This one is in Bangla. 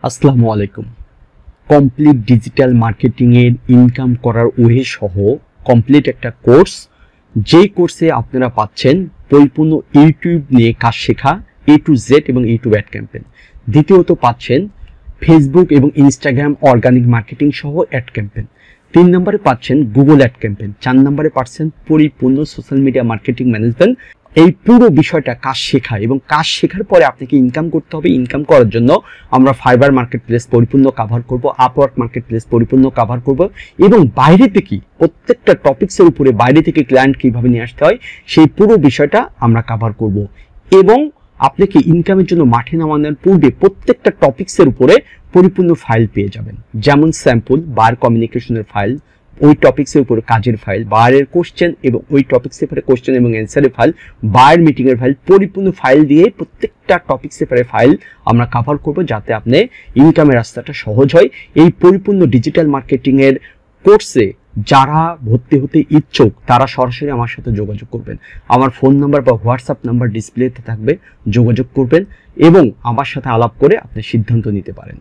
আসসালামু আলাইকুম। কমপ্লিট ডিজিটাল মার্কেটিং এর ইনকাম করার ওয়ে সহ কমপ্লিট একটা কোর্স, যে কোর্সে আপনারা পাচ্ছেন পরিপূর্ণ ইউটিউব নিয়ে কাজ শেখা, এ টু জেড এবং ইউটিউব অ্যাড ক্যাম্পেইন। দ্বিতীয়ত পাচ্ছেন ফেসবুক এবং ইনস্টাগ্রাম অর্গানিক মার্কেটিং সহ অ্যাড ক্যাম্পেইন। 3 নম্বরে পাচ্ছেন গুগল অ্যাড ক্যাম্পেইন। 4 নম্বরে পাচ্ছেন পরিপূর্ণ সোশ্যাল মিডিয়া মার্কেটিং ম্যানেজমেন্ট। এই পুরো বিষয়টা কাজ শেখা এবং কাজ শেখার পরে আপনাকে ইনকাম করতে হবে। ইনকাম করার জন্য আমরা ফাইবার মার্কেট প্লেস পরিপূর্ণ কভার করব, আপওয়ার্ক মার্কেট প্লেস পরিপূর্ণ কভার করব এবং বাইরে থেকে প্রত্যেকটা টপিক্সের উপরে বাইরে থেকে ক্লায়েন্ট কিভাবে নিয়ে আসতে হয় সেই পুরো বিষয়টা আমরা কভার করব এবং আপনাকে ইনকামের জন্য মাঠে নামানোর পূর্বে প্রত্যেকটা টপিক্সের উপরে পরিপূর্ণ ফাইল পেয়ে যাবেন। যেমন স্যাম্পল বার কমিউনিকেশনের ফাইল, ওই টপিক্সের উপরে কাজের ফাইল, বায়ারের কোশ্চেন এবং ওই টপিক্সের উপরে কোশ্চেন এবং অ্যান্সারের ফাইল, বায়ার মিটিংয়ের ফাইল, পরিপূর্ণ ফাইল দিয়ে প্রত্যেকটা টপিক্সের উপরে ফাইল আমরা কভার করব যাতে আপনি ইনকামের রাস্তাটা সহজ হয়। এই পরিপূর্ণ ডিজিটাল মার্কেটিংয়ের কোর্সে যারা ভর্তি হতে ইচ্ছুক তারা সরাসরি আমার সাথে যোগাযোগ করবেন। আমার ফোন নাম্বার বা হোয়াটসঅ্যাপ নাম্বার ডিসপ্লেতে থাকবে, যোগাযোগ করবেন এবং আমার সাথে আলাপ করে আপনি সিদ্ধান্ত নিতে পারেন।